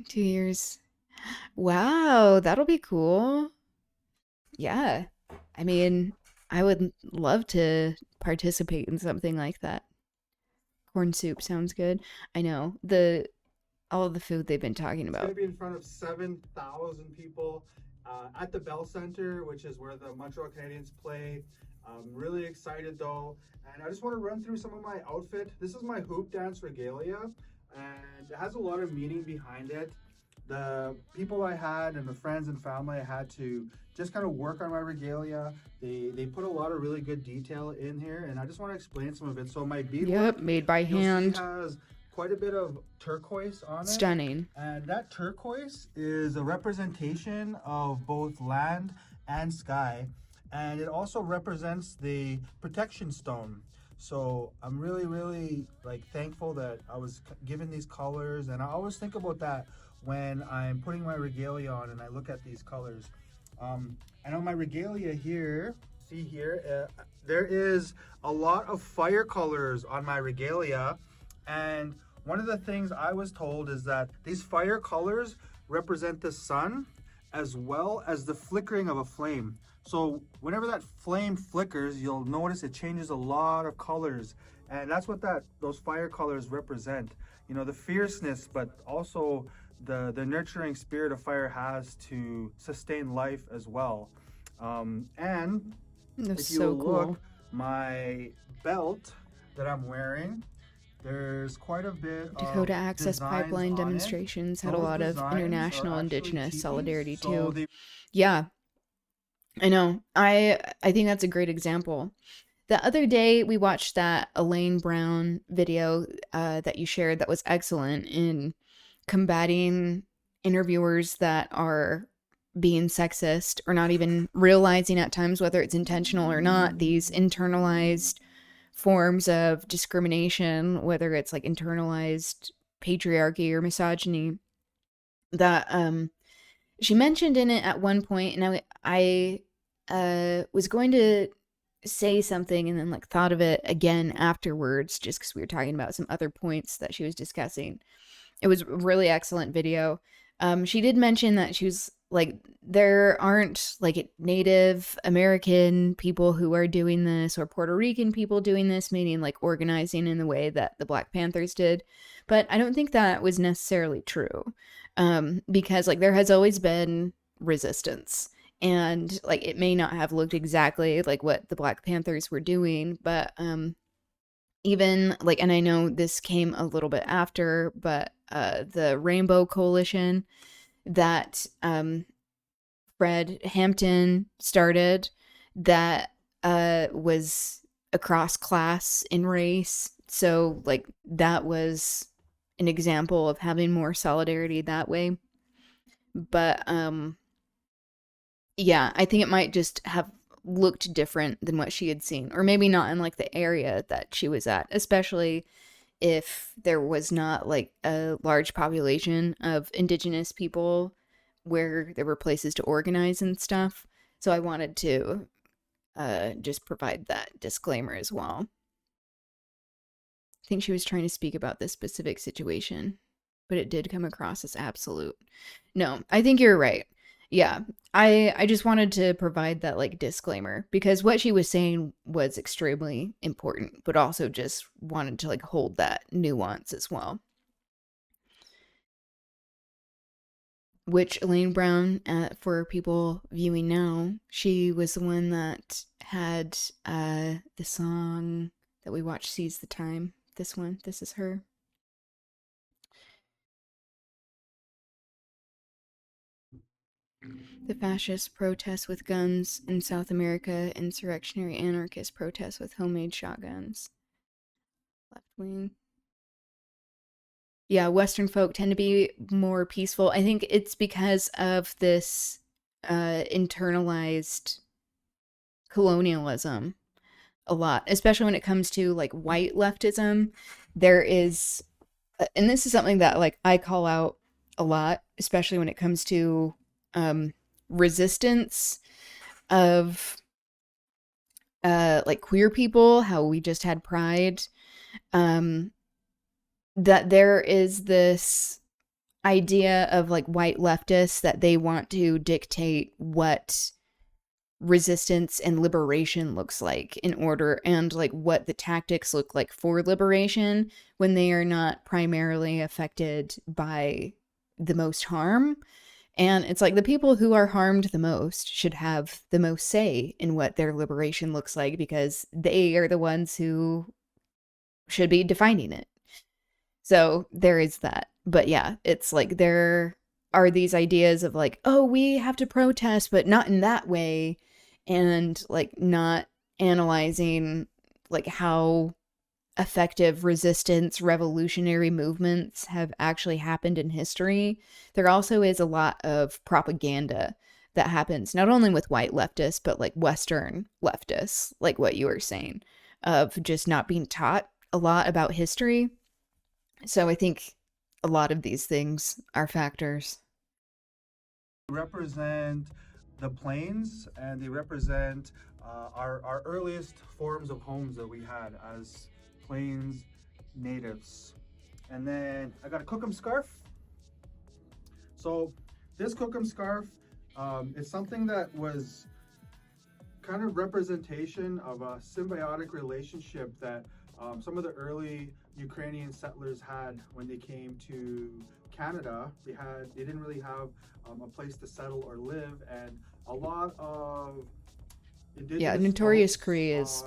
2 years. Wow, that'll be cool. Yeah. I mean, I would love to participate in something like that. Corn soup sounds good. I know. All of the food they've been talking it's about. going to be in front of 7,000 people at the Bell Center, which is where the Montreal Canadiens play. I'm really excited though. And I just want to run through some of my outfit. This is my hoop dance regalia, and it has a lot of meaning behind it. The people I had and the friends and family I had to just kind of work on my regalia. They put a lot of really good detail in here, and I just want to explain some of it. So my beadwork, Made by hand. has quite a bit of turquoise on it. Stunning. And that turquoise is a representation of both land and sky. And it also represents the protection stone. So I'm really, really thankful that I was given these colors. And I always think about that when I'm putting my regalia on and I look at these colors. And on my regalia here, see here, there is a lot of fire colors on my regalia. And one of the things I was told is that these fire colors represent the sun as well as the flickering of a flame. So whenever that flame flickers, you'll notice it changes a lot of colors. And that's what those fire colors represent. You know, the fierceness, but also the nurturing spirit of fire has to sustain life as well. And That's if you so look, cool. my belt that I'm wearing, there's quite a bit Dakota of Access designs Pipeline on it. demonstrations had a Those lot of designs are international actually indigenous teepees, solidarity so too. Yeah, I know. I think that's a great example. The other day we watched that Elaine Brown video that you shared that was excellent in combating interviewers that are being sexist or not even realizing at times whether it's intentional or not, these internalized forms of discrimination, whether it's like internalized patriarchy or misogyny, that she mentioned in it at one point, and I was going to say something and then thought of it again afterwards just because we were talking about some other points that she was discussing. It was a really excellent video. She did mention that she was there aren't Native American people who are doing this or Puerto Rican people doing this, meaning organizing in the way that the Black Panthers did. But I don't think that was necessarily true, because there has always been resistance, and it may not have looked exactly like what the Black Panthers were doing, but even and I know this came a little bit after, but the Rainbow Coalition that Fred Hampton started, that was across class and race. So that was an example of having more solidarity that way. But yeah, I think it might just have looked different than what she had seen, or maybe not in the area that she was at, especially if there was not a large population of indigenous people where there were places to organize and stuff. So I wanted to just provide that disclaimer as well. I think she was trying to speak about this specific situation, but it did come across as absolute. No, I think you're right. Yeah. I just wanted to provide that like disclaimer because what she was saying was extremely important, but also just wanted to like hold that nuance as well. Which Elaine Brown, for people viewing now, she was the one that had the song that we watched, Seize the Time. This one, this is her. The fascist protests with guns in South America, insurrectionary anarchist protests with homemade shotguns. Left wing. Yeah, Western folk tend to be more peaceful. I think it's because of this internalized colonialism a lot, especially when it comes to like white leftism. There is, and this is something that like I call out a lot, especially when it comes to resistance of like queer people, how we just had Pride, that there is this idea of like white leftists that they want to dictate what resistance and liberation looks like in order, and like what the tactics look like for liberation when they are not primarily affected by the most harm. And it's like the people who are harmed the most should have the most say in what their liberation looks like because they are the ones who should be defining it. So there is that. But yeah, it's like there are these ideas of like, oh, we have to protest, but not in that way. And like not analyzing like how effective resistance revolutionary movements have actually happened in history. There also is a lot of propaganda that happens not only with white leftists but like Western leftists, like what you were saying, of just not being taught a lot about history. So I think a lot of these things are factors. Represent the plains, and they represent our earliest forms of homes that we had as plains natives. And then I got a Cookham scarf. So this Cookham scarf is something that was kind of representation of a symbiotic relationship that some of the early Ukrainian settlers had when they came to Canada. They didn't really have a place to settle or live, and a lot of Notorious Cree is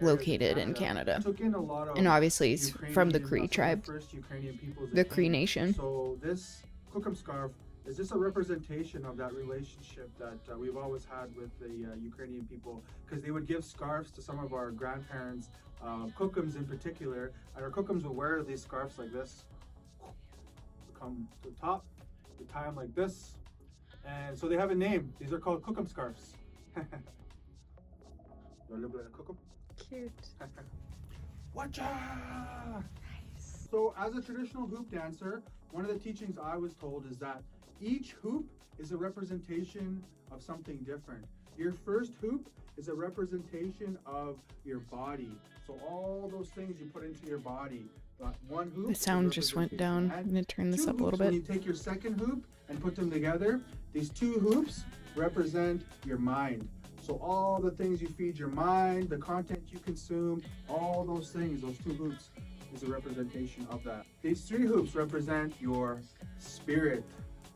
located in Canada, and obviously he's from the Cree tribe, the Cree nation. So this Cookham scarf is just a representation of that relationship that we've always had with the Ukrainian people, because they would give scarves to some of our grandparents, Cookhams in particular, and our Cookhams would wear these scarves like this, come to the top, they tie them like this, and so they have a name. These are called Cookham scarves. You want a little bit of Cookham? Cute. Watcha! Nice. So as a traditional hoop dancer, one of the teachings I was told is that each hoop is a representation of something different. Your first hoop is a representation of your body. So all those things you put into your body. But one hoop. The sound just went down. I'm gonna turn this up a little bit. When you take your second hoop and put them together, these two hoops represent your mind. So all the things you feed your mind, the content you consume, all those things, those two hoops is a representation of that. These three hoops represent your spirit.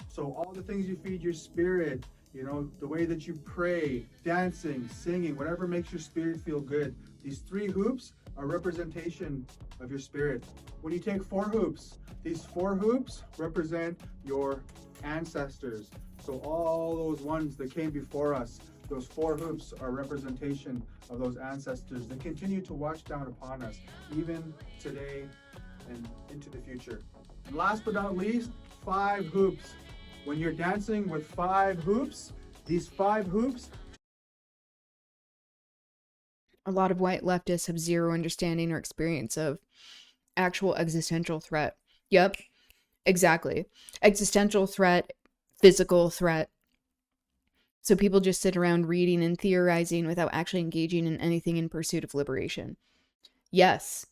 So all the things you feed your spirit, you know, the way that you pray, dancing, singing, whatever makes your spirit feel good. These three hoops are representation of your spirit. When you take four hoops, these four hoops represent your ancestors. So all those ones that came before us, those four hoops are representation of those ancestors that continue to watch down upon us, even today and into the future. And last but not least, 5 hoops. When you're dancing with 5 hoops, these 5 hoops. A lot of white leftists have zero understanding or experience of actual existential threat. Yep, exactly. Existential threat, physical threat. So people just sit around reading and theorizing without actually engaging in anything in pursuit of liberation. Yes,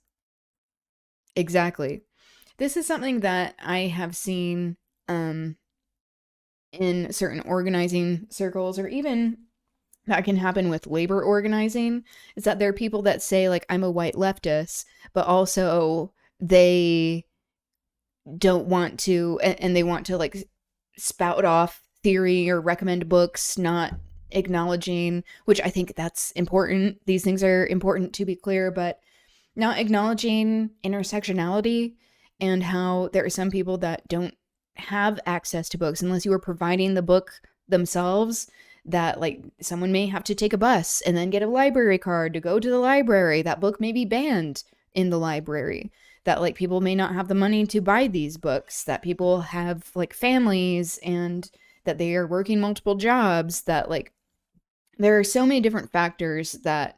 exactly. This is something that I have seen in certain organizing circles, or even that can happen with labor organizing, is that there are people that say, like, I'm a white leftist, but also they don't want to, and they want to like spout off theory or recommend books, not acknowledging, which I think that's important. These things are important, to be clear, but not acknowledging intersectionality and how there are some people that don't have access to books unless you are providing the book themselves, that like someone may have to take a bus and then get a library card to go to the library. That book may be banned in the library, that like people may not have the money to buy these books, that people have like families and that they are working multiple jobs, that like there are so many different factors that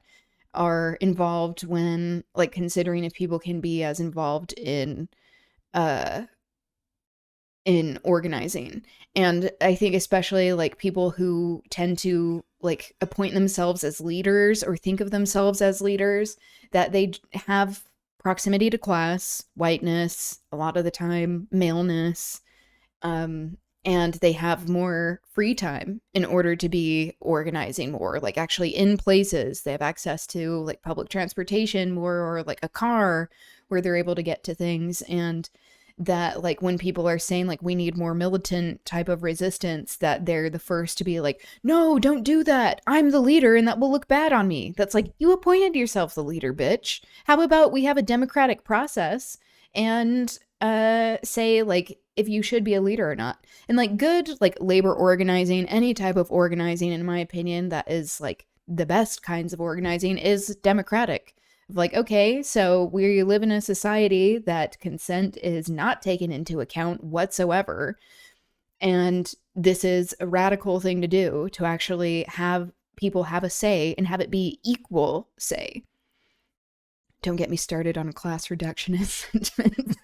are involved when like considering if people can be as involved in organizing. And I think especially like people who tend to like appoint themselves as leaders or think of themselves as leaders, that they have proximity to class, whiteness, a lot of the time maleness, and they have more free time in order to be organizing more, like actually in places. They have access to like public transportation more, or like a car where they're able to get to things. And that like when people are saying like we need more militant type of resistance, that they're the first to be like, no, don't do that, I'm the leader and that will look bad on me. That's like, you appointed yourself the leader, bitch. How about we have a democratic process and say like if you should be a leader or not. And like good like labor organizing, any type of organizing, in my opinion, that is like the best kinds of organizing, is democratic. Like, okay, so we live in a society that consent is not taken into account whatsoever. And this is a radical thing to do, to actually have people have a say and have it be equal say. Don't get me started on a class reductionist.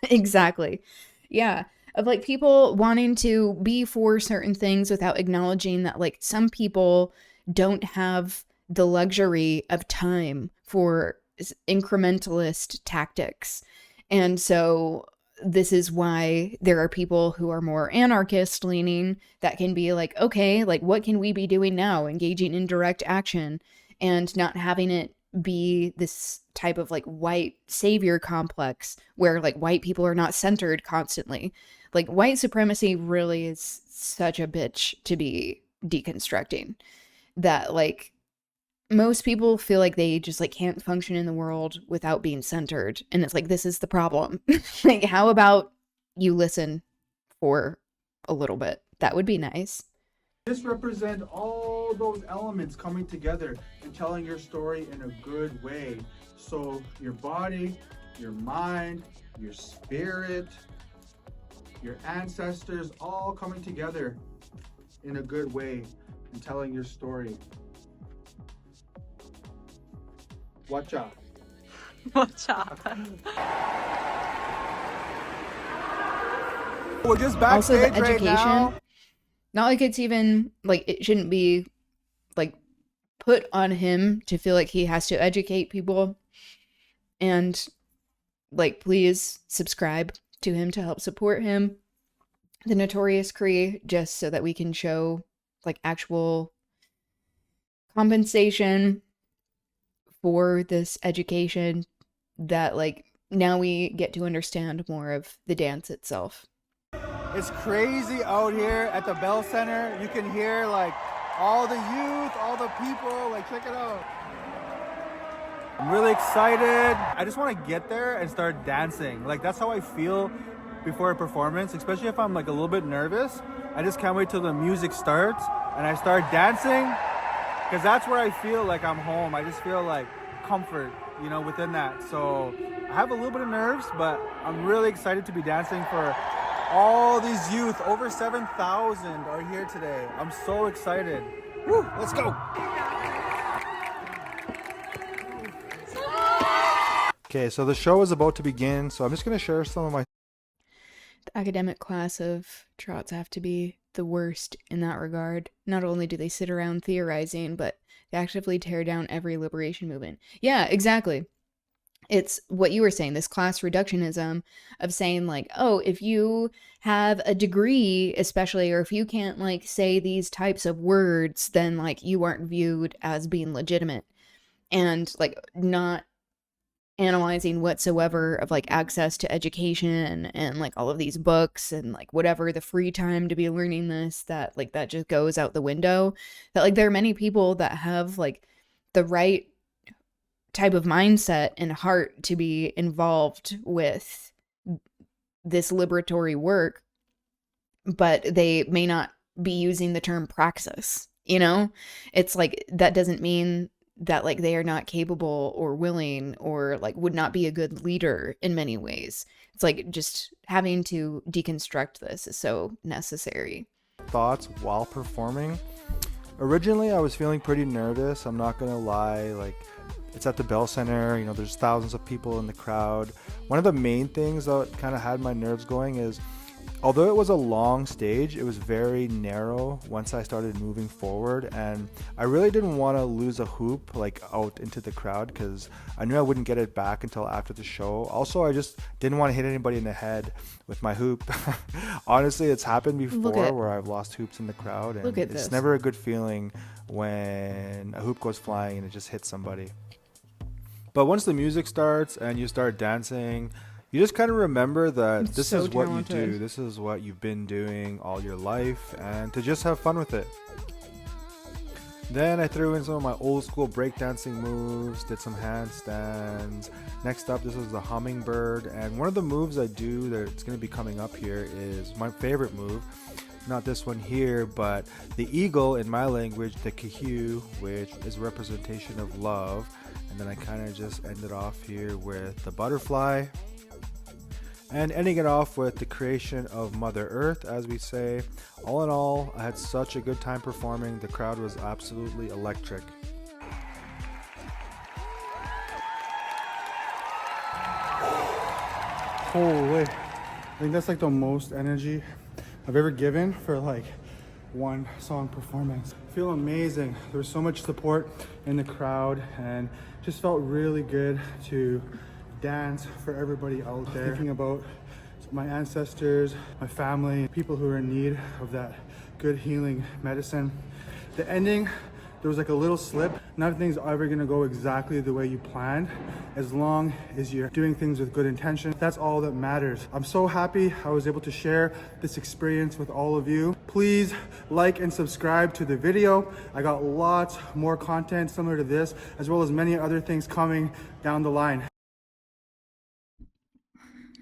Exactly. Yeah. Of like people wanting to be for certain things without acknowledging that like some people don't have the luxury of time for incrementalist tactics. And so this is why there are people who are more anarchist leaning that can be like, okay, like what can we be doing now? Engaging in direct action and not having it be this type of like white savior complex where like white people are not centered constantly. Like white supremacy really is such a bitch to be deconstructing, that like most people feel like they just like can't function in the world without being centered. And it's like, this is the problem. Like, how about you listen for a little bit? That would be nice. This represent all those elements coming together and telling your story in a good way. So your body, your mind, your spirit, your ancestors, all coming together in a good way and telling your story. Watch out. Watch out. We're just Also, the backstage right education, now. not like it's even like it shouldn't be like put on him to feel like he has to educate people. And like, please subscribe to him to help support him, the Notorious Cree, just so that we can show like actual compensation for this education, that like now we get to understand more of the dance itself. It's crazy out here at the Bell Center. You can hear like all the youth, all the people, like check it out. I'm really excited. I just want to get there and start dancing. Like that's how I feel before a performance, especially if I'm like a little bit nervous. I just can't wait till the music starts and I start dancing, because that's where I feel like I'm home. I just feel like comfort, you know, within that. So I have a little bit of nerves, but I'm really excited to be dancing for all these youth. Over 7,000 are here today. I'm so excited. Woo, let's go. Okay, so the show is about to begin, so I'm just going to share some of my... The academic class of Trots have to be the worst in that regard. Not only do they sit around theorizing, but they actively tear down every liberation movement. Yeah, exactly. It's what you were saying, this class reductionism of saying like, oh, if you have a degree, especially, or if you can't like say these types of words, then like you aren't viewed as being legitimate, and like not analyzing whatsoever of like access to education and like all of these books and like whatever the free time to be learning this, that like that just goes out the window. That like there are many people that have like the right type of mindset and heart to be involved with this liberatory work, but they may not be using the term praxis, you know? It's like, that doesn't mean that like they are not capable or willing or like would not be a good leader in many ways. It's like just having to deconstruct this is so necessary. Thoughts while performing. Originally, I was feeling pretty nervous. I'm not gonna lie. Like, it's at the Bell Center, you know, there's thousands of people in the crowd. One of the main things that kind of had my nerves going is, although it was a long stage, it was very narrow once I started moving forward, and I really didn't want to lose a hoop like out into the crowd because I knew I wouldn't get it back until after the show. Also, I just didn't want to hit anybody in the head with my hoop. Honestly, it's happened before where I've lost hoops in the crowd, and it's never a good feeling when a hoop goes flying and it just hits somebody. But once the music starts and you start dancing, you just kind of remember that this is what you do. This is what you've been doing all your life, and to just have fun with it. Then I threw in some of my old school breakdancing moves, did some handstands. Next up, this was the hummingbird, and one of the moves I do that's going to be coming up here is my favorite move. Not this one here, but the eagle in my language, the kahu, which is a representation of love. And then I kind of just ended off here with the butterfly. And ending it off with the creation of Mother Earth, as we say. All in all, I had such a good time performing. The crowd was absolutely electric. Holy, I think that's like the most energy I've ever given for like one song performance. I feel amazing. There was so much support in the crowd and just felt really good to dance for everybody out there. Thinking about my ancestors, my family, people who are in need of that good healing medicine. The ending, there was like a little slip. Nothing's ever gonna go exactly the way you planned, as long as you're doing things with good intention. That's all that matters. I'm so happy I was able to share this experience with all of you. Please like and subscribe to the video. I got lots more content similar to this, as well as many other things coming down the line.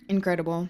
Incredible.